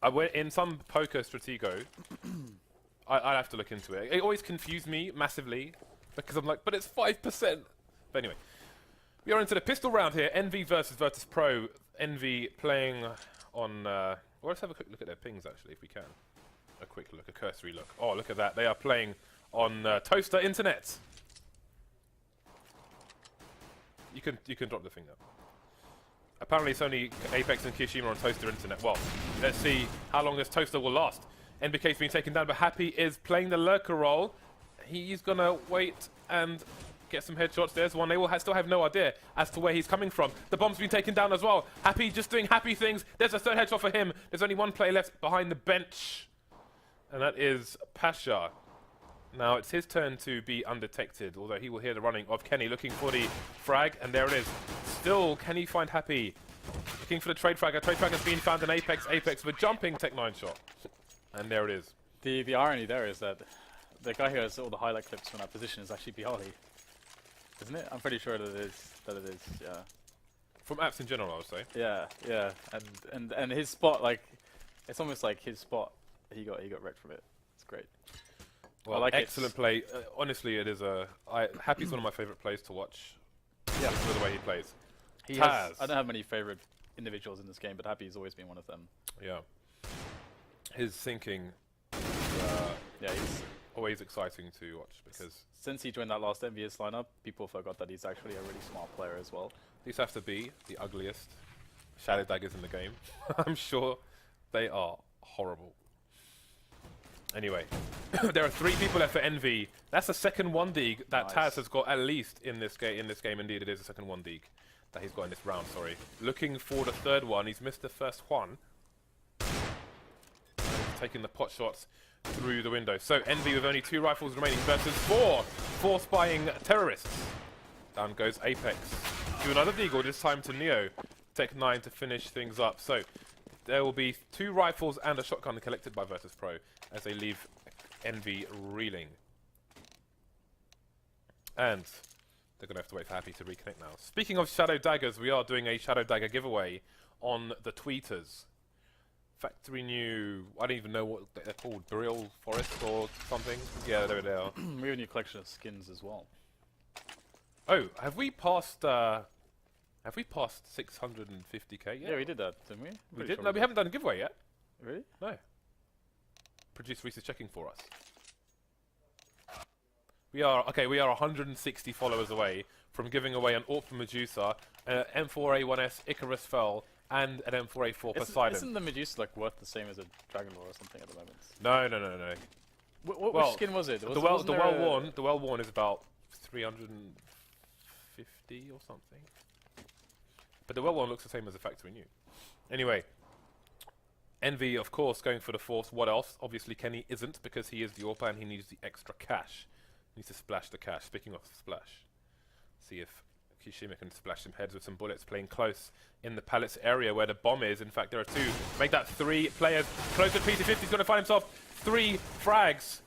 I went in some poker stratego. I'd have to look into it. It always confused me massively because I'm like, but it's 5%. But anyway, we are into the pistol round here. EnVy versus Virtus.pro. EnVy playing on. Well, let's have a quick look at their pings actually, if we can. A quick look, a cursory look. Oh, look at that. They are playing on Toaster Internet. You can drop the thing though. Apparently, it's only Apex and Kishima on Toaster Internet. Well, let's see how long this Toaster will last. NBK's been taken down, but Happy is playing the lurker role. He's gonna wait and get some headshots. There's one. They will still have no idea as to where he's coming from. The bomb's been taken down as well. Happy just doing happy things. There's a third headshot for him. There's only one player left behind the bench, and that is Pasha. Now it's his turn to be undetected, although he will hear the running of Kenny looking for the frag, and there it is. Still, can he find Happy? Looking for the trade frag. A trade frag has been found in Apex. Apex with jumping Tech9 shot. And there it is. The irony there is that the guy who has all the highlight clips from that position is actually Bialy, isn't it? I'm pretty sure that it is. Yeah. From apps in general, I would say. Yeah, yeah, and his spot, like, it's almost like his spot. He got wrecked from it. It's great. Well, like excellent play. Honestly, it is Happy's one of my favorite plays to watch. Yeah, for the way he plays. I don't have many favorite individuals in this game, but Happy's always been one of them. Yeah. His thinking, yeah, he's always exciting to watch because since he joined that last EnVyUS lineup, people forgot that he's actually a really smart player as well. These have to be the ugliest shadow daggers in the game. I'm sure they are horrible. Anyway, there are 3 people left for EnVy. That's the second 1D that Taz has got at least in this game. In this game, indeed, it is the second 1D that he's got in this round. Sorry, looking for the third one. He's missed the first one. Taking the pot shots through the window. So EnVy with only 2 rifles remaining versus 4 spying terrorists. Down goes Apex. To another deagle, this time to Neo. Tech9 to finish things up. So there will be 2 rifles and a shotgun collected by Virtus.pro as they leave EnVy reeling. And they're going to have to wait for Happy to reconnect now. Speaking of Shadow Daggers, we are doing a Shadow Dagger giveaway on the tweeters. Factory new, I don't even know what they're called, Burial Forest or something. Yeah, there they are. We have a new collection of skins as well. Oh, have we passed 650k yet? Yeah, we did that, didn't we? We did? No, we haven't done a giveaway yet. Really? No. Producer Reese is checking for us. We are 160 followers away from giving away an AWP Medusa, M4A1S Icarus Fell, and an M4A4 Poseidon. Isn't the Medusa like worth the same as a Dragon Lore or something at the moment? No. Which skin was it? The well-worn is about 350 or something. But the well-worn looks the same as the factory new. Anyway, EnVy, of course, going for the Force. What else? Obviously, Kenny isn't because he is the AWP and he needs the extra cash. He needs to splash the cash. Speaking of splash, see if Kishima can splash some heads with some bullets, playing close in the pallets area where the bomb is. In fact, there are 2. Make that 3 players. Close to PT50. He's going to find himself 3 frags.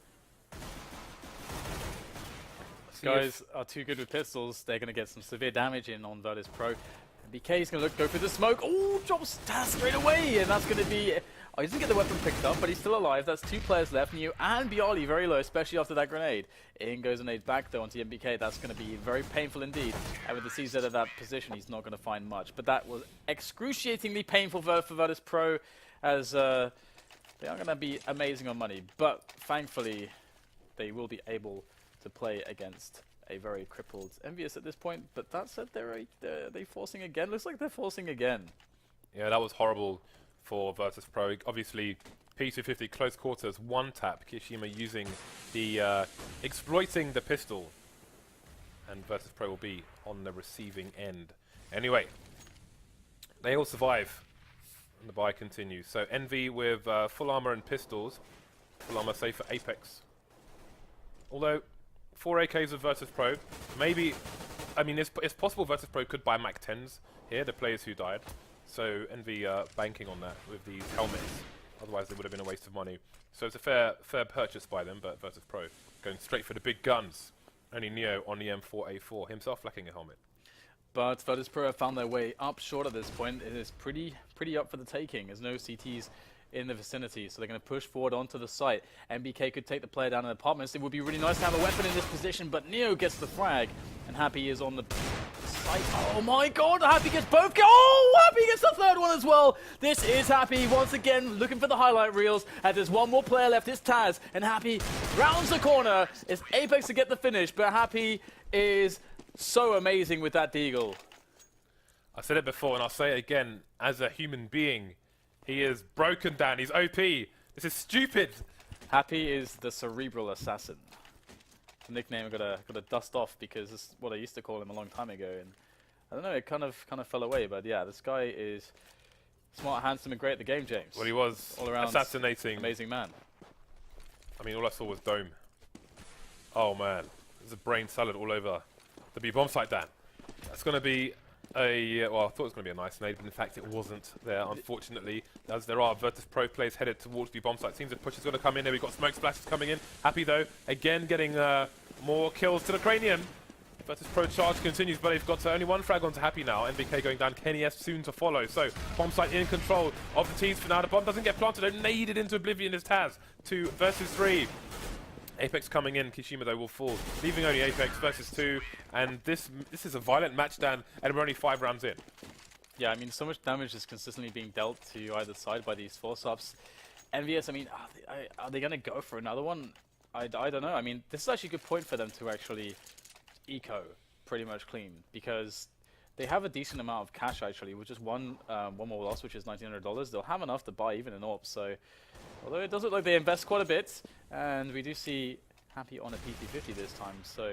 Guys are too good with pistols. They're going to get some severe damage in on Virtus.pro. BK is going to go for the smoke. Oh, drops Taz straight away. And that's going to be... Oh, he doesn't get the weapon picked up, but he's still alive. That's 2 players left. Neo and Bialy very low, especially after that grenade. In goes a nade back, though, onto MBK. That's going to be very painful indeed. And with the CZ at that position, he's not going to find much. But that was excruciatingly painful for Virtus.pro, as they are going to be amazing on money. But thankfully, they will be able to play against a very crippled EnVyUS at this point. But that said, they're forcing again. Looks like they're forcing again. Yeah, that was horrible for Virtus.pro. Obviously, P250 close quarters, 1 tap. Kishima using the exploiting the pistol, and Virtus.pro will be on the receiving end. Anyway, they all survive, and the buy continues. So EnVy with full armor and pistols. Full armor safe for Apex. Although 4 AKs of Virtus.pro, maybe. I mean, it's possible Virtus.pro could buy Mac 10s here. The players who died. So EnVy banking on that with these helmets. Otherwise, it would have been a waste of money. So it's a fair purchase by them, but Virtus.pro going straight for the big guns. Only Neo on the M4A4, himself lacking a helmet. But Virtus.pro have found their way up short at this point. It is pretty up for the taking. There's no CTs in the vicinity, so they're going to push forward onto the site. MBK could take the player down in apartments. It would be really nice to have a weapon in this position, but Neo gets the frag, and Happy is on the site. Oh my god, Happy gets both. Oh, Happy gets the third one as well. This is Happy once again looking for the highlight reels, and there's one more player left. It's Taz, and Happy rounds the corner. It's Apex to get the finish, but Happy is so amazing with that deagle. I said it before and I'll say it again. As a human being, he is broken down. He's OP. This is stupid. Happy is the cerebral assassin. The nickname I gotta dust off because it's what I used to call him a long time ago, and I don't know, it kind of fell away. But yeah, this guy is smart, handsome, and great at the game, James. Well, he was all around assassinating. Amazing man. I mean, all I saw was Dome. Oh man, there's a brain salad all over the B bomb site, Dan. That's gonna be a, well, I thought it was going to be a nice nade, but in fact it wasn't there, unfortunately, as there are Virtus Pro players headed towards the bomb site. Seems the push is going to come in there. We've got smoke splashes coming in. Happy though, again getting more kills to the cranium. Virtus Pro charge continues, but they've got only one frag onto Happy now. NBK going down, Kenny S soon to follow. So bomb site in control of the teams for now. The bomb doesn't get planted, they're naded into oblivion as Taz. 2 versus 3. Apex coming in, Kishima though will fall, leaving only Apex versus 2, and this is a violent match, Dan, and we're only 5 rounds in. Yeah, I mean, so much damage is consistently being dealt to either side by these force-ups. EnVyUS, I mean, are they going to go for another one? I don't know. I mean, this is actually a good point for them to actually eco pretty much clean, because they have a decent amount of cash actually, with just one more loss, which is $1,900. They'll have enough to buy even an AWP, so although it does look like they invest quite a bit, and we do see Happy on a PT50 this time, so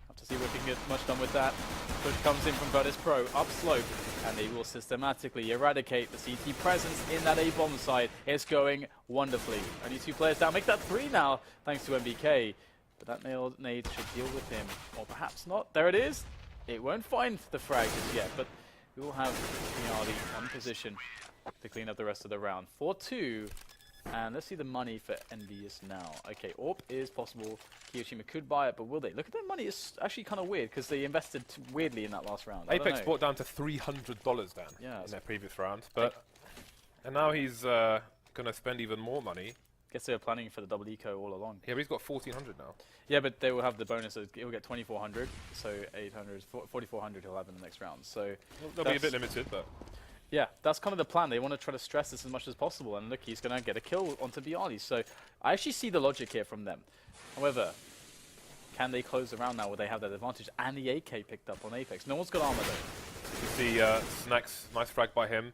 have to see if we can get much done with that. Push comes in from Virtus Pro, upslope, and they will systematically eradicate the CT presence in that A-bomb site. It's going wonderfully. Only 2 players down, make that 3 now, thanks to MBK. But that nade should deal with him, or perhaps not. There it is. It won't find the frag just yet, but we will have Miali on position to clean up the rest of the round. 4-2. And let's see the money for EnVyUS now. Okay, AWP is possible. Kiyoshima could buy it, but will they? Look at that money. It's actually kind of weird because they invested weirdly in that last round. Apex brought down to $300, Dan, in their previous round. But and now he's going to spend even more money. Guess they were planning for the double eco all along. Yeah, but he's got 1,400 now. Yeah, but they will have the bonus. He'll get 2,400, so 800, 4,400 he'll have in the next round. So well, they'll be a bit limited, but yeah, that's kind of the plan. They want to try to stress this as much as possible, and look, he's going to get a kill onto Bialy. So I actually see the logic here from them. However, can they close the round now where they have that advantage and the AK picked up on Apex? No one's got armor though. You see Snacks, nice frag by him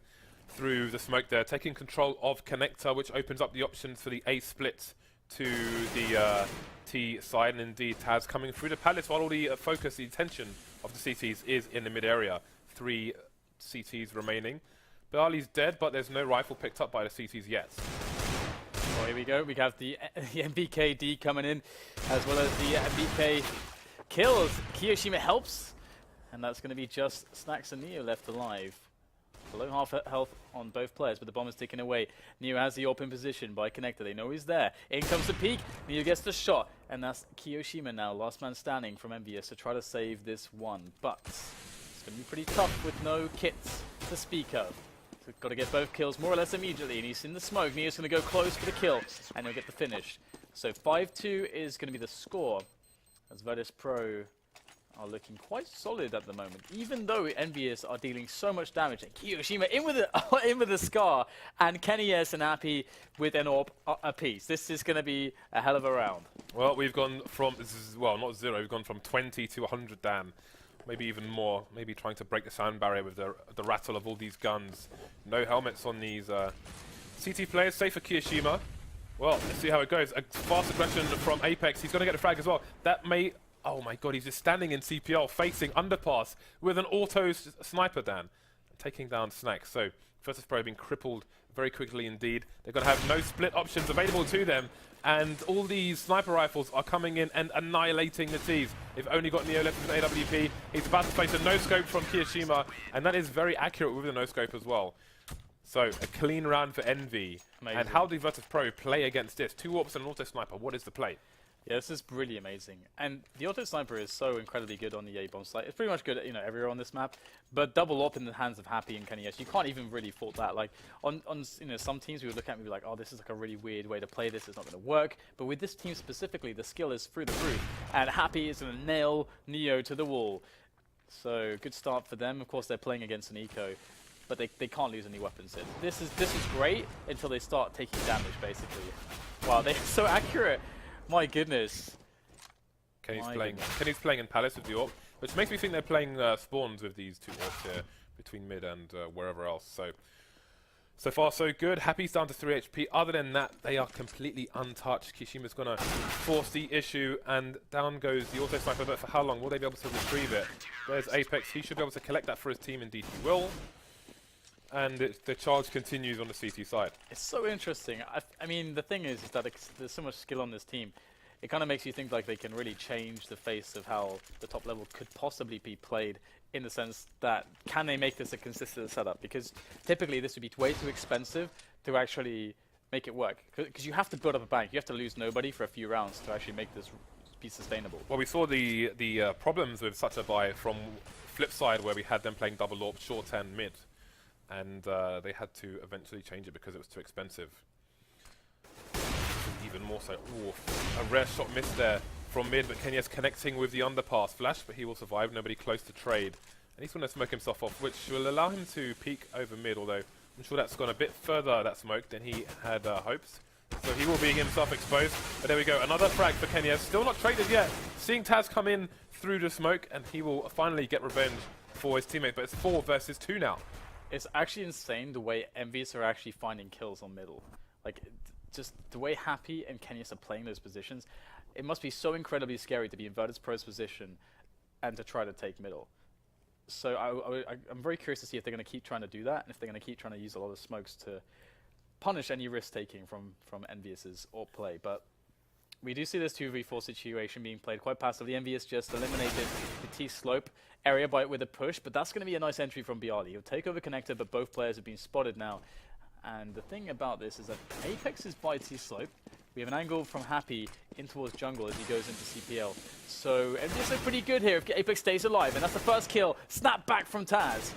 through the smoke there, taking control of Connector, which opens up the options for the A split to the T side, and indeed Taz coming through the palace while all the focus, the attention of the CTs is in the mid area. 3 CTs remaining. Bialy's dead, but there's no rifle picked up by the CTs yet. Well, here we go. We have the MBKD coming in, as well as the MBK kills. Kiyoshima helps, and that's going to be just Snacks and Neo left alive. Below half health on both players, but the bomb is taken away. Neo has the open position by Connector. They know he's there. In comes the peek. Neo gets the shot, and that's Kiyoshima now, last man standing from EnVyUS to try to save this one. But it's going to be pretty tough with no kits to speak of. So got to get both kills more or less immediately, and he's in the smoke. Neo's going to go close for the kill, and he'll get the finish. So 5-2 is going to be the score, as Virtus Pro are looking quite solid at the moment, even though EnVyUS are dealing so much damage. And Kiyoshima in with the Scar, and Kenny S and Happy with an AWP apiece. This is going to be a hell of a round. Well, we've gone from, well, not 0, we've gone from 20 to 100, Dan. Maybe even more. Maybe trying to break the sound barrier with the rattle of all these guns. No helmets on these CT players, safe for Kiyoshima. Well, let's see how it goes. A fast aggression from Apex. He's going to get a frag as well. That may... Oh my god, he's just standing in CPL, facing underpass with an auto sniper, Dan. Taking down Snacks. So, Virtus Pro being crippled very quickly indeed. They're going to have no split options available to them. And all these sniper rifles are coming in and annihilating the T's. They've only got Neo left with an AWP. He's about to face a no-scope from Kiyoshima. And that is very accurate with the no-scope as well. So, a clean round for Envy. Amazing. And how do Virtus Pro play against this? 2 AWPs and an auto sniper. What is the play? Yeah, this is really amazing. And the auto sniper is so incredibly good on the A bomb site. It's pretty much good at, everywhere on this map. But double up in the hands of Happy and Kenny, you can't even really fault that. Like on some teams we would look at and be like, oh, this is like a really weird way to play this. It's not going to work. But with this team specifically, the skill is through the roof. And Happy is going to nail Neo to the wall. So good start for them. Of course, they're playing against an eco, but they can't lose any weapons here. This is great until they start taking damage, basically. Wow, they're so accurate. My goodness. Kenny's playing in Palace with the AWP, which makes me think they're playing spawns with these two AWPs here between mid and wherever else. So far so good. Happy's down to 3 HP. Other than that, they are completely untouched. Kishima's gonna force the issue, and down goes the auto sniper. But for how long will they be able to retrieve it? There's Apex. He should be able to collect that for his team. Indeed, he will. And the charge continues on the CT side. It's so interesting. I mean, the thing is that there's so much skill on this team. It kind of makes you think like they can really change the face of how the top level could possibly be played, in the sense that can they make this a consistent setup? Because typically this would be way too expensive to actually make it work. Because you have to build up a bank. You have to lose nobody for a few rounds to actually make this be sustainable. Well, we saw the problems with such a buy from flip side, where we had them playing double AWP, short and mid. And they had to eventually change it because it was too expensive. Even more so. Ooh, a rare shot missed there from mid, but Kenya's connecting with the underpass. Flash, but he will survive. Nobody close to trade. And he's going to smoke himself off, which will allow him to peek over mid, although I'm sure that's gone a bit further, that smoke, than he had hopes. So he will be himself exposed. But there we go. Another frag for Kenya. Still not traded yet. Seeing Taz come in through the smoke, and he will finally get revenge for his teammate. But it's 4 versus 2 now. It's actually insane the way EnVyUS are actually finding kills on middle. Like, just the way Happy and Kenyas are playing those positions, it must be so incredibly scary to be in Virtus Pro's position and to try to take middle. So I'm very curious to see if they're going to keep trying to do that, and if they're going to keep trying to use a lot of smokes to punish any risk-taking from EnVyUS's AWP play. But we do see this 2v4 situation being played quite passively. EnVyUS just eliminated the T-slope area with a push, but that's going to be a nice entry from Bialy. He'll take over connector, but both players have been spotted now. And the thing about this is that Apex is by T-slope. We have an angle from Happy in towards jungle as he goes into CPL. So EnVyUS look pretty good here if Apex stays alive, and that's the first kill. Snap back from Taz.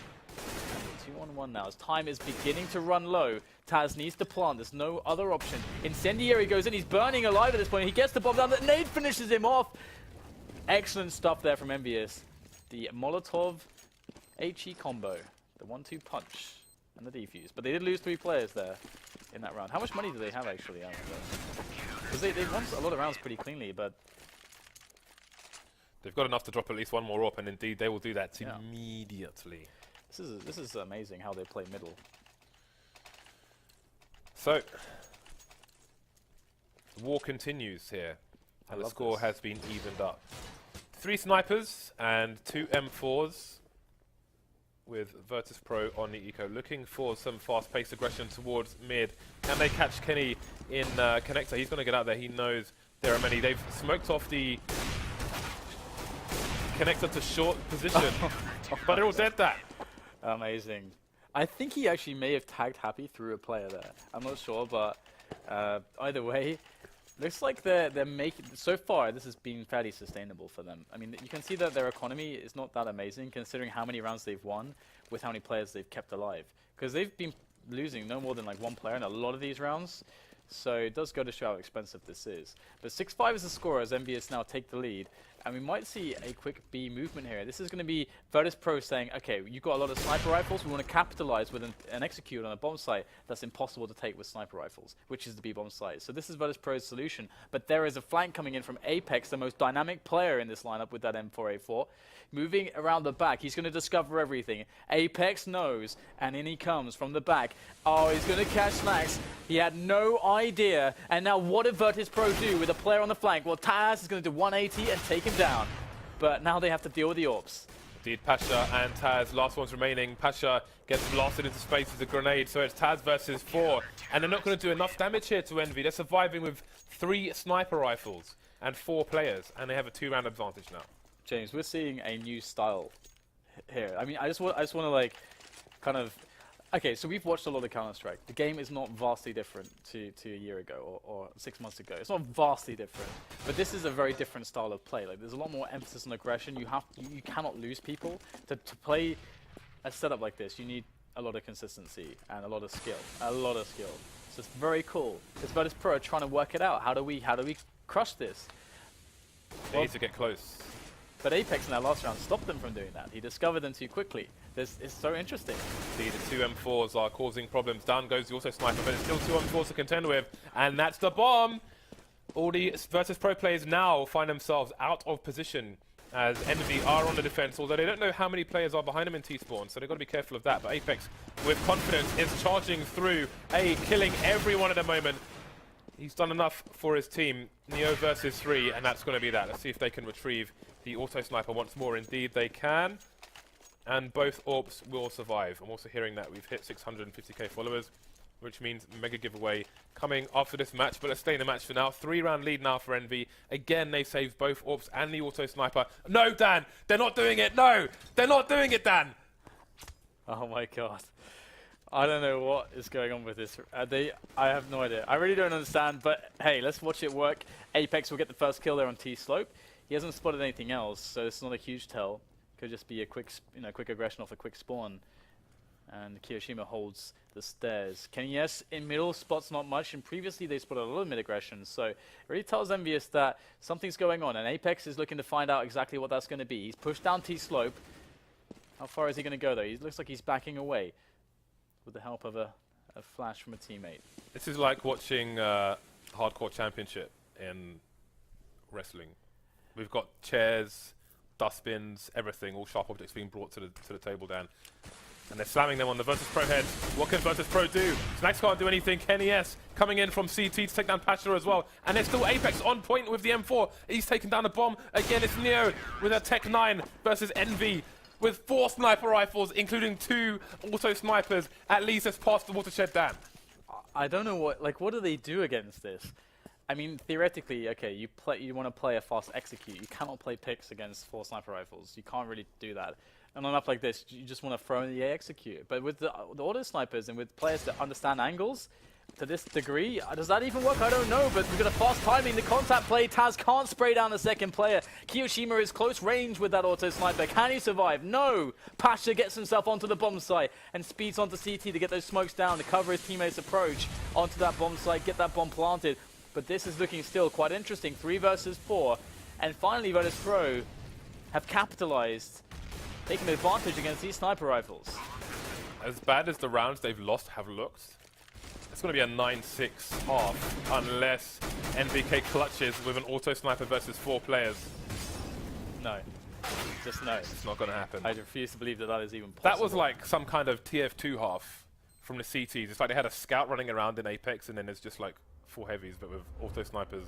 2-on-1 now as time is beginning to run low. Taz needs to plant. There's no other option. Incendiary goes in. He's burning alive at this point. He gets the bomb down. The nade finishes him off. Excellent stuff there from EnVyUS. The Molotov HE combo. The 1-2 punch and the defuse. But they did lose 3 players there in that round. How much money do they have actually? Because they won a lot of rounds pretty cleanly, but they've got enough to drop at least one more up, and indeed they will do that immediately. This is amazing how they play middle. So the war continues here, and the score has been evened up. 3 snipers and 2 M4s, with Virtus Pro on the eco, looking for some fast-paced aggression towards mid. Can they catch Kenny in connector? He's going to get out there. He knows there are many. They've smoked off the connector to short position, but they're all dead that. Amazing. I think he actually may have tagged Happy through a player there. I'm not sure, but either way, looks like they're making... So far, this has been fairly sustainable for them. I mean, you can see that their economy is not that amazing, considering how many rounds they've won with how many players they've kept alive. Because they've been losing no more than like 1 player in a lot of these rounds. So it does go to show how expensive this is. But 6-5 is the score as EnVyUS now take the lead. And we might see a quick B movement here. This is going to be Virtus Pro saying, okay, you've got a lot of sniper rifles. We want to capitalize with and execute on a bomb site that's impossible to take with sniper rifles, which is the B bomb site. So this is Virtus Pro's solution. But there is a flank coming in from Apex, the most dynamic player in this lineup with that M4A4. Moving around the back, he's going to discover everything. Apex knows, and in he comes from the back. Oh, he's going to catch Snacks. He had no idea. And now what did Virtus Pro do with a player on the flank? Well, Taz is going to do 180 and take him down. But now they have to deal with the AWPs. Indeed, Pasha and Taz, last ones remaining. Pasha gets blasted into space with a grenade, so it's Taz versus 4. And they're not going to do enough damage here to Envy. They're surviving with 3 sniper rifles and 4 players, and they have a 2-round advantage now. James, we're seeing a new style here. I mean, I just want to like, kind of, Okay, so we've watched a lot of Counter-Strike. The game is not vastly different to a year ago or 6 months ago. It's not vastly different, but this is a very different style of play. Like, there's a lot more emphasis on aggression. You cannot lose people. To play a setup like this, you need a lot of consistency and a lot of skill. A lot of skill. So it's very cool. Because Virtus Pro are trying to work it out. How do we crush this? They need to get close. But Apex in that last round stopped them from doing that. He discovered them too quickly. This is so interesting. See, the two M4s are causing problems. Down goes the auto sniper, but it's still two M4s to contend with. And that's the bomb! All the Virtus Pro players now find themselves out of position as Envy are on the defense, although they don't know how many players are behind them in T-spawn, so they've got to be careful of that. But Apex, with confidence, is charging through. Killing everyone at the moment. He's done enough for his team. Neo versus 3, and that's going to be that. Let's see if they can retrieve the auto sniper once more. Indeed, they can. And both AWPs will survive. I'm also hearing that we've hit 650k followers, which means mega giveaway coming after this match. But let's stay in the match for now. 3-round lead now for Envy. Again, they saved both AWPs and the auto sniper. No, Dan! They're not doing it! No! They're not doing it, Dan! Oh my god. I don't know what is going on with this. I have no idea. I really don't understand, but hey, let's watch it work. Apex will get the first kill there on T-slope. He hasn't spotted anything else, so it's not a huge tell. Could just be a quick, quick aggression off a quick spawn. And Kiyoshima holds the stairs. KennyS in middle spots not much, and previously they spotted a lot of mid aggression. So it really tells EnVyUS that something's going on, and Apex is looking to find out exactly what that's going to be. He's pushed down T-slope. How far is he going to go though? He looks like he's backing away with the help of a flash from a teammate. This is like watching Hardcore Championship in wrestling. We've got chairs, dustbins, everything, all sharp objects being brought to the table, Dan. And they're slamming them on the Virtus Pro head. What can Virtus Pro do? Snacks can't do anything. KennyS coming in from CT to take down Pasha as well. And there's still Apex on point with the M4. He's taking down a bomb. Again, it's Neo with a Tech 9 versus Envy, with 4 sniper rifles, including 2 auto snipers. At least it's past the watershed, Dan. I don't know what do they do against this? I mean, theoretically, okay, you want to play a fast execute. You cannot play picks against 4 sniper rifles. You can't really do that. And on up like this, you just want to throw in the execute. But with the auto snipers and with players that understand angles to this degree, does that even work? I don't know, but we've got a fast timing. The contact play, Taz can't spray down the second player. Kiyoshima is close range with that auto sniper. Can he survive? No! Pasha gets himself onto the bomb site and speeds onto CT to get those smokes down, to cover his teammates' approach onto that bomb site, get that bomb planted. But this is looking still quite interesting. 3 versus 4. And finally, Virtus Pro have capitalized, taking advantage against these sniper rifles. As bad as the rounds they've lost have looked, it's going to be a 9-6 half unless NVK clutches with an auto sniper versus 4 players. No. Just no. It's not going to happen. I refuse to believe that that is even possible. That was like some kind of TF2 half from the CTs. It's like they had a scout running around in Apex, and then there's just like 4 heavies, but with auto snipers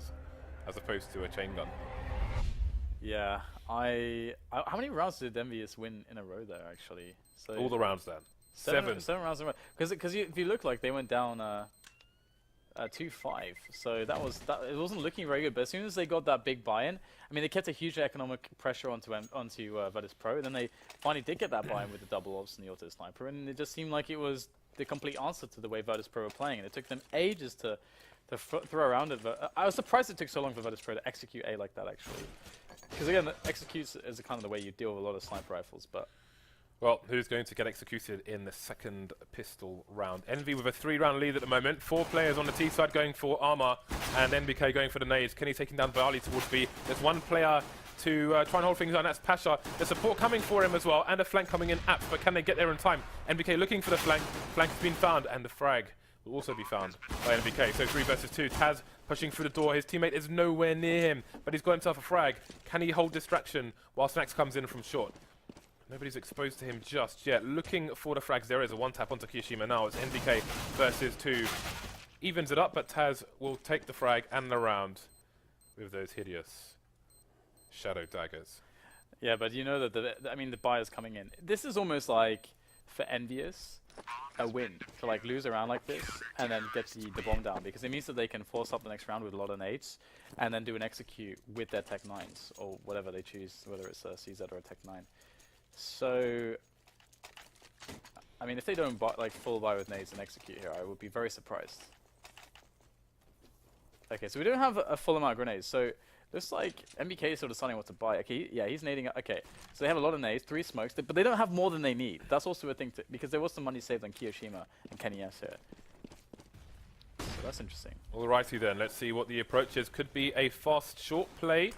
as opposed to a chain gun. Yeah, how many rounds did EnVyUS win in a row there, actually? So all the rounds, then. 7 rounds in a row. Because if you look like they went down 2-5, so it wasn't looking very good. But as soon as they got that big buy-in, I mean, they kept a huge economic pressure onto Virtus Pro. Then they finally did get that buy-in with the double ops and the auto sniper, and it just seemed like it was the complete answer to the way Virtus Pro were playing. And it took them ages to throw around it. I was surprised it took so long for Virtus Pro to execute A like that, actually. Because again, executes is kind of the way you deal with a lot of sniper rifles, but... Well, who's going to get executed in the second pistol round? Envy with a 3-round lead at the moment. 4 players on the T side going for armor, and NBK going for the nades. Kenny taking down Bali towards B. There's 1 player to try and hold things on, that's Pasha. There's support coming for him as well, and a flank coming in Apps, but can they get there in time? NBK looking for the flank. Flank has been found, and the frag will also be found by NBK. So 3 versus 2. Taz pushing through the door. His teammate is nowhere near him, but he's got himself a frag. Can he hold distraction while Snacks comes in from short? Nobody's exposed to him just yet. Looking for the frags. There is a 1-tap onto Kiyoshima now. It's NBK versus 2. Evens it up, but Taz will take the frag and the round with those hideous shadow daggers. Yeah, but you know that the buyer's coming in. This is almost like, for EnVyUS, a win to like lose a round like this and then get the bomb down, because it means that they can force up the next round with a lot of nades and then do an execute with their Tech 9s or whatever they choose, whether it's a CZ or a Tech 9. So I mean, if they don't like full buy with nades and execute here, I would be very surprised. Okay, so we don't have a full amount of grenades, so looks like MBK is still deciding what to buy. Okay, yeah, he's nading. Okay, so they have a lot of nades, 3 smokes, but they don't have more than they need. That's also a thing, because there was some money saved on Kiyoshima and Kenny S here. So that's interesting. Alrighty then, let's see what the approach is. Could be a fast short play.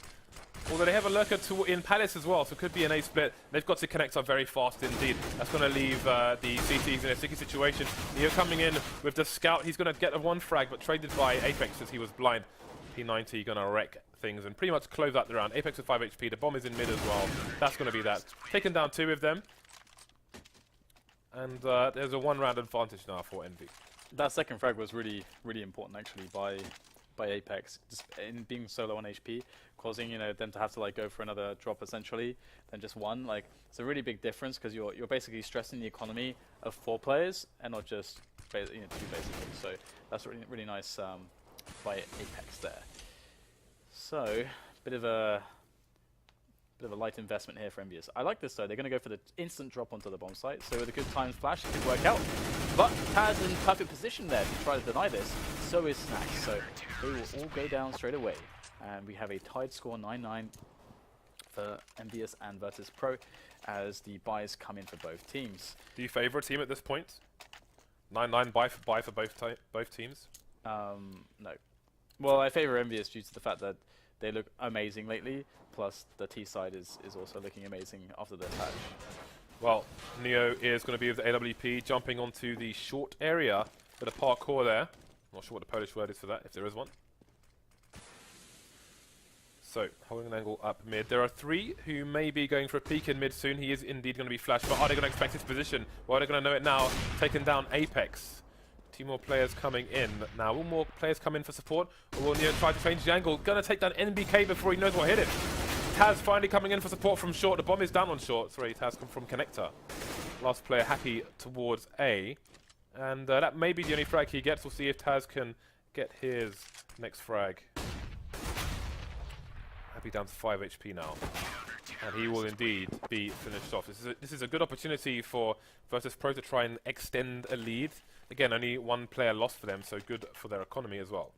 Although they have a lurker in Palace as well, so it could be an A split. They've got to connect up very fast indeed. That's going to leave the CTs in a sticky situation. Neo coming in with the scout. He's going to get a 1 frag, but traded by Apex as he was blind. P90 going to wreck things and pretty much close out the round. Apex with 5 HP. The bomb is in mid as well. That's going to be that. Taken down 2 of them. And there's a 1 round advantage now for Envy. That second frag was really, really important actually by Apex, just in being so low on HP, causing them to have to like go for another drop essentially than just 1. Like it's a really big difference because you're basically stressing the economy of 4 players and not just 2 basically. So that's really really nice by Apex there. So bit of a light investment here for EnVyUS. I like this though. They're going to go for the instant drop onto the bomb site. So with a good timed flash, it could work out. But Taz in perfect position there to try to deny this. So is Snacks. So they will all go down straight away. And we have a tied score 9-9 for EnVyUS and Virtus Pro as the buys come in for both teams. Do you favour a team at this point? 9-9 buy for both teams? No. Well, I favour EnVyUS due to the fact that they look amazing lately. Plus, the T side is also looking amazing after their patch. Well, Neo is going to be with the AWP, jumping onto the short area. Bit of parkour there. Not sure what the Polish word is for that, if there is one. So, holding an angle up mid. There are 3 who may be going for a peek in mid soon. He is indeed going to be flashed, but are they going to expect his position? Well, are they going to know it now? Taken down Apex. 2 more players coming in. Now, will more players come in for support? Or will Neo try to change the angle? Going to take down NBK before he knows what hit him. Taz finally coming in for support from short. The bomb is down on short. Sorry, Taz come from connector. Last player happy towards A. And that may be the only frag he gets. We'll see if Taz can get his next frag. Happy down to 5 HP now. And he will indeed be finished off. This is a good opportunity for Virtus Pro to try and extend a lead. Again, only 1 player lost for them, so good for their economy as well.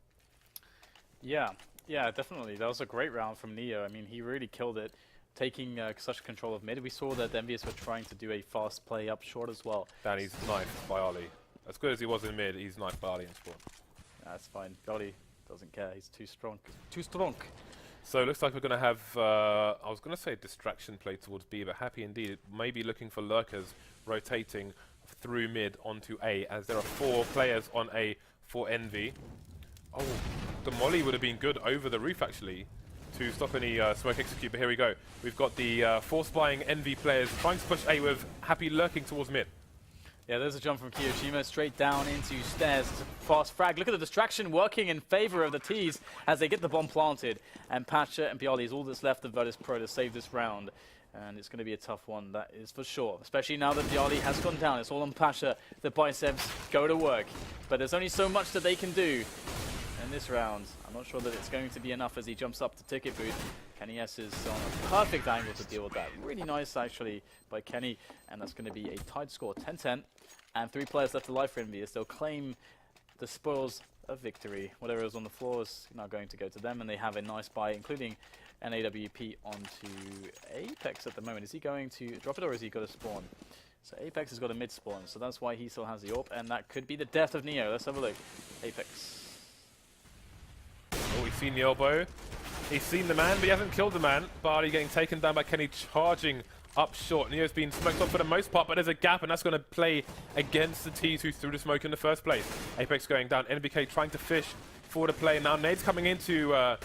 Yeah, definitely. That was a great round from Neo. I mean, he really killed it, taking such control of mid. We saw that EnVyUS were trying to do a fast play up short as well. And he's knifed by Ali. As good as he was in mid, he's knifed by Ali in spawn. That's fine. Ali doesn't care. He's too strong. Too strong. So it looks like we're going to have, I was going to say distraction play towards B, but happy indeed. Maybe looking for lurkers rotating through mid onto A, as there are 4 players on A for Envy. Oh, the molly would have been good over the roof actually to stop any smoke execute, but here we go. We've got the force buying Envy players trying to push A with Happy lurking towards mid. Yeah, there's a jump from Kiyoshima straight down into stairs. It's a fast frag. Look at the distraction working in favor of the T's as they get the bomb planted. And Pacha and Piali is all that's left of Virtus Pro to save this round. And it's going to be a tough one, that is for sure. Especially now that Piali has gone down. It's all on Pacha. The biceps go to work. But there's only so much that they can do in this round. I'm not sure that it's going to be enough as he jumps up the ticket booth. Kenny S is on a perfect angle to deal with that. Really nice, actually, by Kenny. And that's going to be a tied score, 10-10. And 3 players left alive for EnVyUS. They'll claim the spoils of victory. Whatever is on the floor is now going to go to them. And they have a nice buy, including an AWP onto Apex at the moment. Is he going to drop it or is he got a spawn? So Apex has got a mid spawn. So that's why he still has the AWP. And that could be the death of Neo. Let's have a look. Apex. Oh, he's seen the elbow. He's seen the man, but he hasn't killed the man. Barley getting taken down by Kenny, charging up short. Neo's been smoked off for the most part, but there's a gap, and that's going to play against the T's who threw the smoke in the first place. Apex going down. NBK trying to fish for the play. Now Nade's coming into the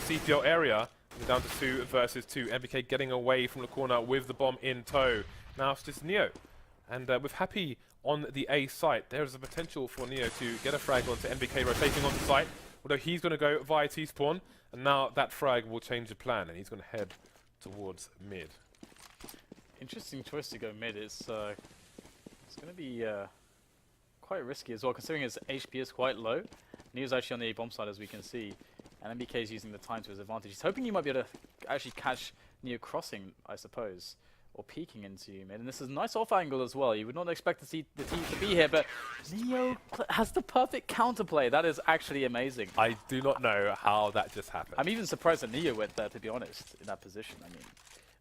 CPO area. We're down to 2 versus 2. NBK getting away from the corner with the bomb in tow. Now it's just Neo. And with Happy on the A site, there is a potential for Neo to get a frag onto NBK rotating onto site. Although he's going to go via T-spawn. And now that frag will change the plan, and he's going to head towards mid. Interesting choice to go mid. It's going to be quite risky as well, considering his HP is quite low. Neo's actually on the bomb side, as we can see, and NBK is using the time to his advantage. He's hoping he might be able to actually catch Neo crossing, I suppose, or peeking into you mid. And this is a nice off angle as well. You would not expect to see the team to be here, but Neo has the perfect counterplay. That is actually amazing. I do not know how that just happened. I'm even surprised that Neo went there, to be honest, in that position. I mean,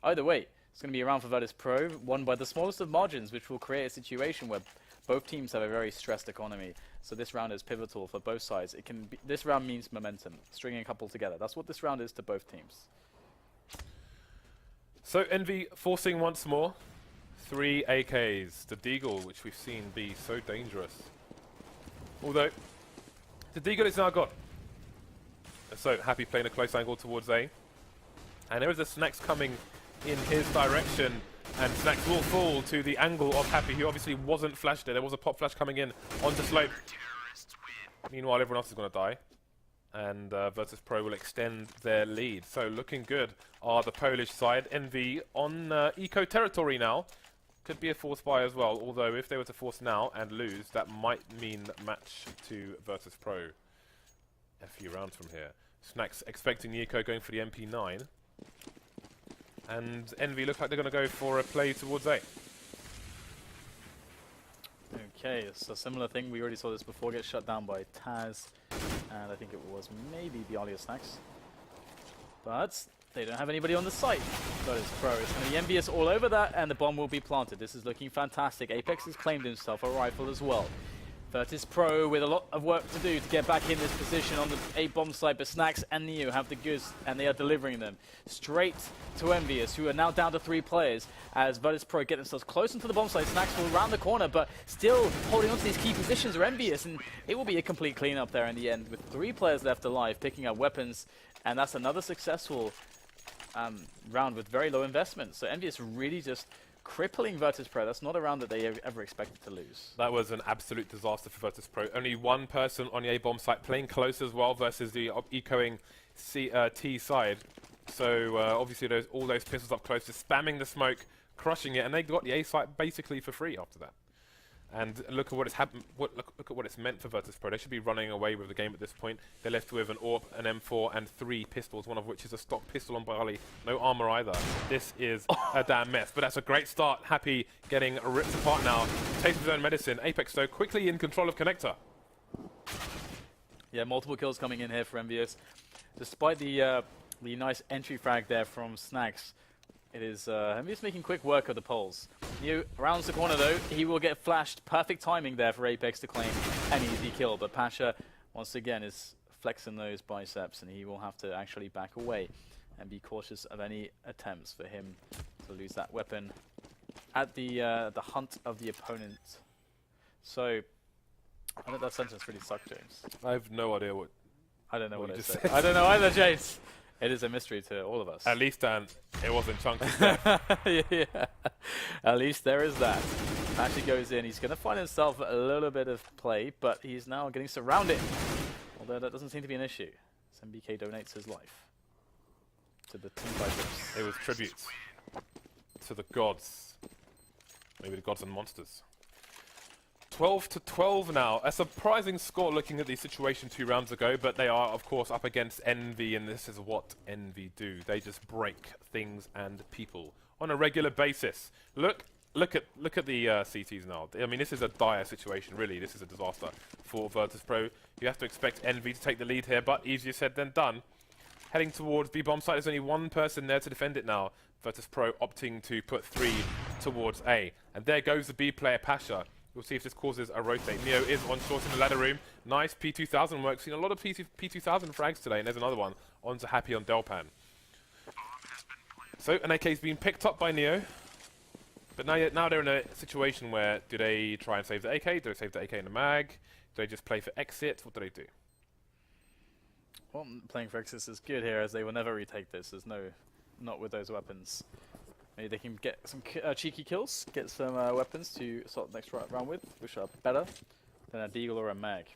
either way, it's going to be a round for Virtus Pro, won by the smallest of margins, which will create a situation where both teams have a very stressed economy. So this round is pivotal for both sides. It can be, this round means momentum, stringing a couple together. That's what this round is to both teams. So Envy forcing once more. 3 AKs. The Deagle, which we've seen be so dangerous. Although, the Deagle is now gone. So Happy playing a close angle towards A. And there is a Snacks coming in his direction. And Snacks will fall to the angle of Happy, who obviously wasn't flashed there. There was a pop flash coming in onto Slope. Meanwhile, everyone else is going to die. And Virtus Pro will extend their lead. So looking good are the Polish side. Envy on eco territory now. Could be a force buy as well. Although if they were to force now and lose, that might mean match to Virtus Pro a few rounds from here. Snacks expecting the eco going for the MP9. And Envy look like they're going to go for a play towards A. Okay, it's a similar thing. We already saw this before get shut down by Taz. And I think it was maybe the Alia Snacks. But they don't have anybody on the site. Virtus Pro. It's going to be EnVyUS all over that, and the bomb will be planted. This is looking fantastic. Apex has claimed himself a rifle as well. Virtus Pro with a lot of work to do to get back in this position on the A bomb site, but Snacks and Neo have the goods, and they are delivering them straight to EnVyUS, who are now down to 3 players as Virtus Pro get themselves close into the bomb site. Snacks will round the corner, but still holding on to these key positions are EnVyUS, and it will be a complete cleanup there in the end with 3 players left alive, picking up weapons, and that's another successful round with very low investment. So EnVyUS really just crippling Virtus Pro. That's not a round that they ever expected to lose. That was an absolute disaster for Virtus Pro. Only one person on the A-bomb site playing close as well versus the ecoing T side. So obviously all those pistols up close, just spamming the smoke, crushing it, and they got the A site basically for free after that. And look at what it's happened. Look at what it's meant for Virtus Pro. They should be running away with the game at this point. They're left with an AWP, an M4, and 3 pistols, one of which is a stock pistol on Bali. No armor either. This is a damn mess. But that's a great start. Happy getting ripped apart now. Taste of his own medicine. Apex though quickly in control of Connector. Yeah, multiple kills coming in here for EnVyUS. Despite the nice entry frag there from Snacks, it is EnVyUS making quick work of the poles. Neo rounds the corner though. He will get flashed. Perfect timing there for Apex to claim an easy kill. But Pasha, once again, is flexing those biceps, and he will have to actually back away and be cautious of any attempts for him to lose that weapon at the hunt of the opponent. So, I think that sentence really sucked, James. I have no idea what... I don't know what I just said. said. I don't know either, James. It is a mystery to all of us. At least, Dan, it wasn't chunky. Yeah. At least there is that. Actually goes in. He's going to find himself a little bit of play, but he's now getting surrounded. Although that doesn't seem to be an issue. MBK donates his life to the team fighters. It was tributes to the gods. Maybe the gods and monsters. 12-12 now. A surprising score looking at the situation 2 rounds ago, but they are, of course, up against Envy, and this is what Envy do. They just break things and people on a regular basis. Look at the CTs now. I mean, this is a dire situation, really. This is a disaster for Virtus Pro. You have to expect Envy to take the lead here, but easier said than done. Heading towards B bomb site, there's only one person there to defend it now. Virtus Pro opting to put 3 towards A. And there goes the B player, Pasha. We'll see if this causes a rotate. Neo is on short in the ladder room. Nice P2000 work. Seen a lot of P2000 frags today, and there's another one. On to Happy on Delpan. So, an AK's been picked up by Neo. But now they're in a situation where, do they try and save the AK? Do they save the AK in the mag? Do they just play for exit? What do they do? Well, playing for exit is good here, as they will never retake this. There's no... not with those weapons. Maybe they can get some cheeky kills, get some weapons to start the next round with, which are better than a Deagle or a mag.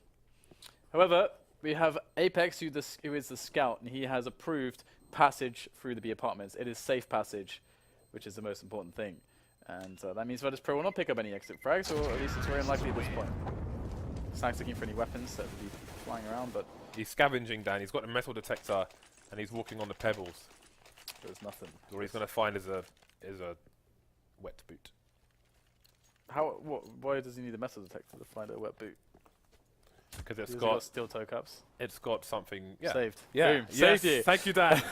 However, we have Apex, who is the scout, and he has approved passage through the B apartments. It is safe passage, which is the most important thing. And that means Virtus Pro will not pick up any exit frags, or at least it's very unlikely at this point. Snacks looking for any weapons that will be flying around, but... He's scavenging, Dan. He's got a metal detector, and he's walking on the pebbles. There's nothing. What he's going to find is a wet boot. Why does he need a metal detector to find a wet boot? Because it's Has it got steel toe caps. it's got something. Yeah. Saved. Yeah. Boom. Yes. Saved you. Thank you, Dan.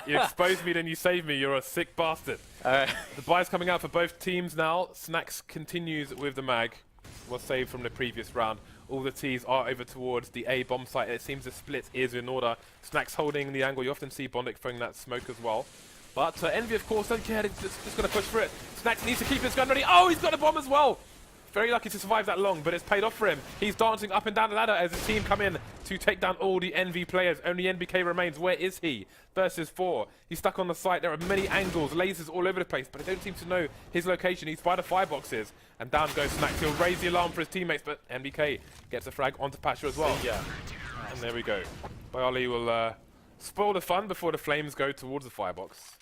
You exposed me, then you saved me. You're a sick bastard. Alright. The buy's coming out for both teams now. Snacks continues with the mag. Was saved from the previous round. All the T's are over towards the A bomb site. It seems the split is in order. Snacks holding the angle. You often see Bondic throwing that smoke as well. But Envy, of course, don't care. They're just going to push for it. Snacks needs to keep his gun ready. Oh, he's got a bomb as well. Very lucky to survive that long, but it's paid off for him. He's dancing up and down the ladder as his team come in to take down all the Envy players. Only NBK remains. Where is he? Versus 4. He's stuck on the site. There are many angles, lasers all over the place, but they don't seem to know his location. He's by the fireboxes. And down goes Snacks. He'll raise the alarm for his teammates, but NBK gets a frag onto Pasha as well. Yeah. And there we go. Bayali will spoil the fun before the flames go towards the firebox.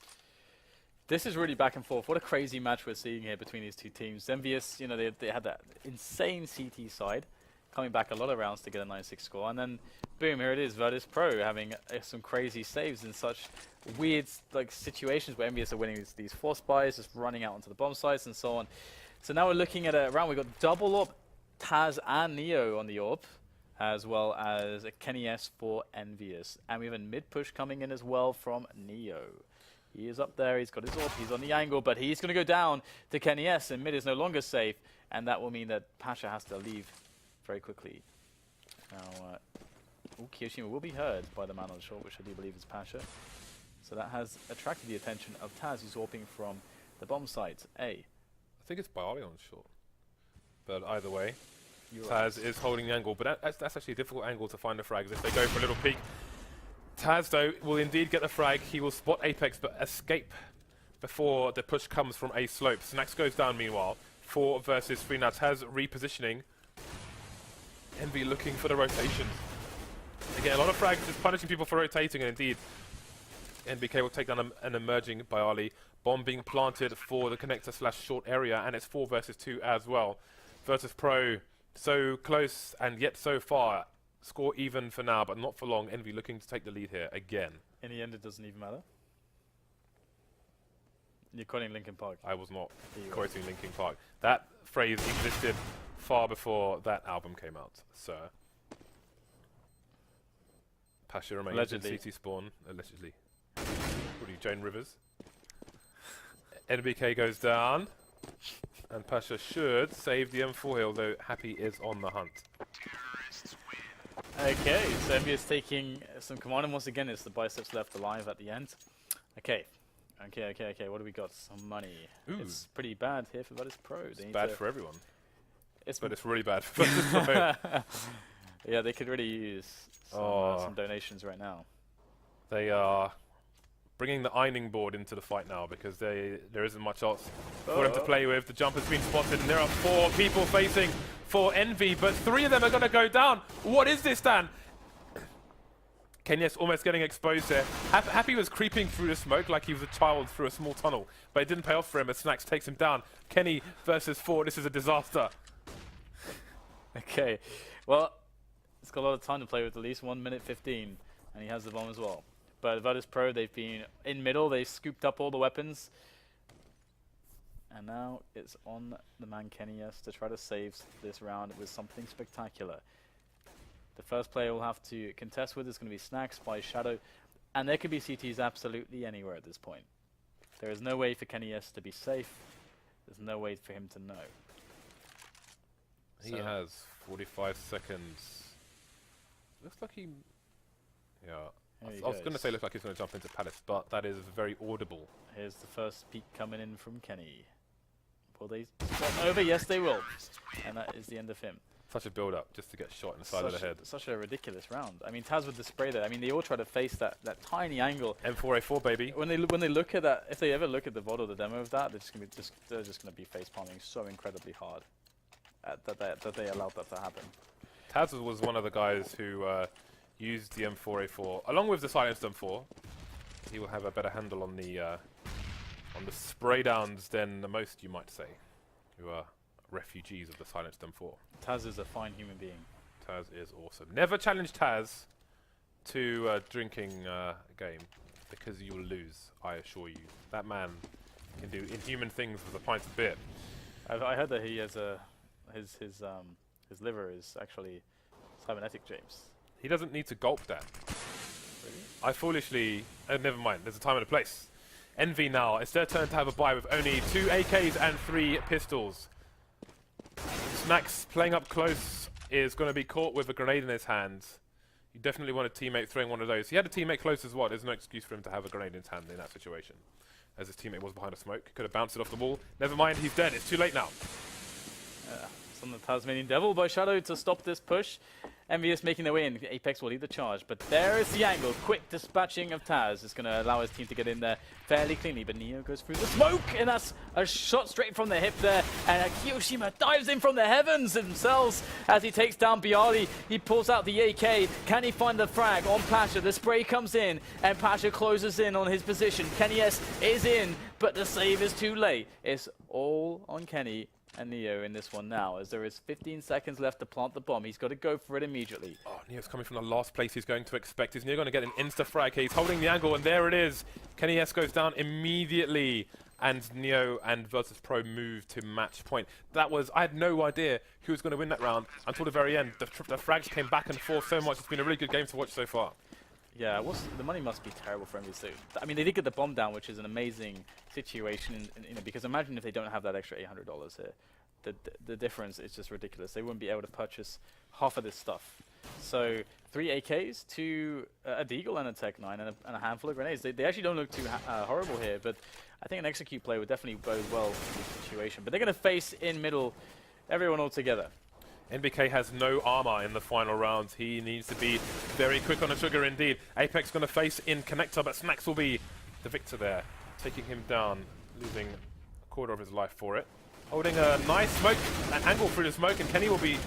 This is really back and forth. What a crazy match we're seeing here between these two teams. EnVyUS, you know, they had that insane CT side, coming back a lot of rounds to get a 9-6 score, and then boom, here it is, Virtus Pro having some crazy saves in such weird like situations where EnVyUS are winning these force buys, just running out onto the bomb sites and so on. So now we're looking at a round. We've got double orb, Taz and Neo on the orb, as well as a Kenny S for EnVyUS, and we have a mid push coming in as well from Neo. He is up there, he's got his orb, he's on the angle, but he's going to go down to Kenny S, and mid is no longer safe, and that will mean that Pasha has to leave very quickly. Now, Kiyoshima will be heard by the man on the short, which I do believe is Pasha. So that has attracted the attention of Taz, who's warping from the bomb site, A. I think it's Bayali on short. But either way, You're Taz is holding the angle, but that's actually a difficult angle to find the frags if they go for a little peek. Taz, though, will indeed get the frag. He will spot Apex, but escape before the push comes from A slope. Snacks goes down, meanwhile. 4 versus 3 now. Taz repositioning. Envy looking for the rotation. Again, a lot of frags just punishing people for rotating, and indeed, NBK will take down an emerging Bayali. Bomb being planted for the connector / short area, and it's 4 versus 2 as well. Virtus Pro, so close and yet so far. Score even for now, but not for long. Envy looking to take the lead here again. In the end, it doesn't even matter. You're quoting Linkin Park. I was not quoting Linkin Park. That phrase existed far before that album came out, sir. Pasha remains Allegedly. in CT spawn, allegedly. What are you, Jane Rivers? NBK goes down, and Pasha should save the M4 hill, though Happy is on the hunt. Okay, so EnVyUS taking some command, and once again it's the biceps left alive at the end. Okay, what do we got? Some money. Ooh. It's pretty bad here for Virtus Pro. It's bad for everyone, It's but it's really bad for Virtus Pro. Yeah, they could really use some donations right now. They are bringing the ironing board into the fight now because there isn't much else for them to play with. The jump has been spotted, and there are 4 people facing for Envy, but 3 of them are going to go down. What is this, Dan? Kenyas almost getting exposed there. Happy was creeping through the smoke like he was a child through a small tunnel, but it didn't pay off for him as Snacks takes him down. Kenny versus 4. This is a disaster. Okay, well, it's got a lot of time to play with, at least 1 minute 15, and he has the bomb as well. But Virtus Pro, they've been in middle, they've scooped up all the weapons. And now it's on the man Kenny S to try to save this round with something spectacular. The first player we'll have to contest with is going to be Snacks by Shadow. And there could be CTs absolutely anywhere at this point. There is no way for Kenny S to be safe. There's no way for him to know. He has 45 seconds. Looks like he... Yeah. I was going to say looks like he's going to jump into Palace, but that is very audible. Here's the first peek coming in from Kenny. Will they spot over? Yes, they will. And that is the end of him. Such a build-up just to get shot in the side of the head. Such a ridiculous round. I mean, Taz with the spray there. I mean, they all try to face that tiny angle. M4A4, baby. When they look at that, if they ever look at the VOD or the demo of that, they're just going to be face palming so incredibly hard that they allowed that to happen. Taz was one of the guys who used the M4A4 along with the silenced M4. He will have a better handle on the spray downs than the most, you might say, who are refugees of the silenced M4. Taz is a fine human being. Taz is awesome. Never challenge Taz to drinking a game because you will lose, I assure you. That man Can do inhuman things with a pint of beer. I heard that he has his liver is actually cybernetic, James. He doesn't need to gulp that. Really? I foolishly... never mind, there's a time and a place. Envy now, it's their turn to have a buy with only 2 AKs and 3 pistols. Snacks playing up close is going to be caught with a grenade in his hand. You definitely want a teammate throwing one of those. He had a teammate close as well. There's no excuse for him to have a grenade in his hand in that situation. As his teammate was behind a smoke. Could have bounced it off the wall. Never mind, he's dead. It's too late now. Some of the Tasmanian Devil by Shadow to stop this push. EnVyUS making their way in. Apex will lead the charge, but there is the angle. Quick dispatching of Taz is going to allow his team to get in there fairly cleanly, but Neo goes through the smoke, and that's a shot straight from the hip there, and Kiyoshima dives in from the heavens themselves as he takes down Bialy. He pulls out the AK. Can he find the frag on Pasha? The spray comes in, and Pasha closes in on his position. Kenny S is in, but the save is too late. It's all on Kenny and Neo in this one now, as there is 15 seconds left to plant the bomb. He's got to go for it immediately. Oh, Neo's coming from the last place he's going to expect. Is Neo going to get an insta-frag? He's holding the angle, and there it is. Kenny S goes down immediately, and Neo and Virtus.pro move to match point. That was... I had no idea who was going to win that round until the very end. The frags came back and forth so much. It's been a really good game to watch so far. Yeah, the money must be terrible for EnVyUS. I mean, they did get the bomb down, which is an amazing situation, you know, because imagine if they don't have that extra $800 here. The difference is just ridiculous. They wouldn't be able to purchase half of this stuff. So 3 AKs, 2 a Deagle and a Tech 9, and a handful of grenades. They actually don't look too horrible here, but I think an execute play would definitely bode well for this situation. But they're going to face in middle everyone all together. NBK has no armor in the final round. He needs to be very quick on the trigger indeed. Apex going to face in connector, but Snacks will be the victor there. Taking him down, losing a quarter of his life for it. Holding a nice smoke, an angle through the smoke, and Kenny will be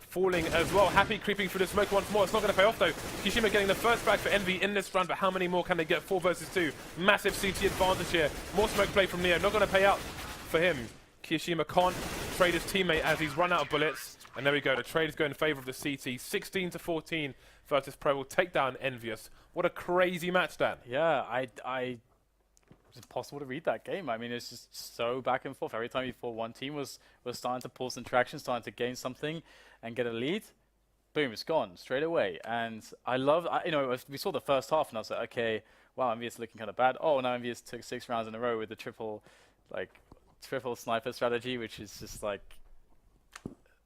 falling as well. Happy creeping through the smoke once more. It's not going to pay off though. Kishima getting the first frag for Envy in this round, but how many more can they get? 4 versus 2. Massive CT advantage here. More smoke play from Neo. Not going to pay out for him. Kishima can't trade his teammate as he's run out of bullets. And there we go. The trade is going in favor of the CT. 16-14. Virtus.pro will take down EnVyUS. What a crazy match, Dan. Yeah, it's impossible to read that game. I mean, it's just so back and forth. Every time you thought one team was starting to pull some traction, starting to gain something and get a lead, boom, it's gone straight away. And I love, you know, we saw the first half and I was like, okay, wow, EnVyUS looking kind of bad. Oh, now EnVyUS took 6 rounds in a row with the triple sniper strategy, which is just like,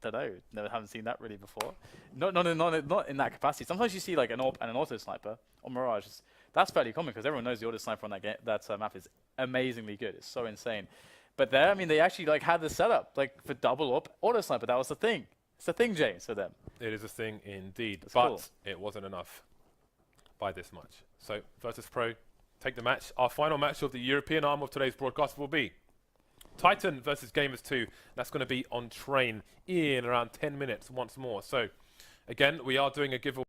don't know, haven't seen that really before. Not in that capacity. Sometimes you see like an AWP and an auto sniper on Mirage. That's fairly common because everyone knows the auto sniper on that map is amazingly good. It's so insane. But there, I mean, they actually like had the setup like for double AWP auto sniper. That was the thing. It's the thing, James, for them. It is a thing indeed, That's but cool. It wasn't enough by this much. So Virtus.pro take the match. Our final match of the European arm of today's broadcast will be Titan versus Gamers 2. That's going to be on Train in around 10 minutes once more. So, again, we are doing a giveaway.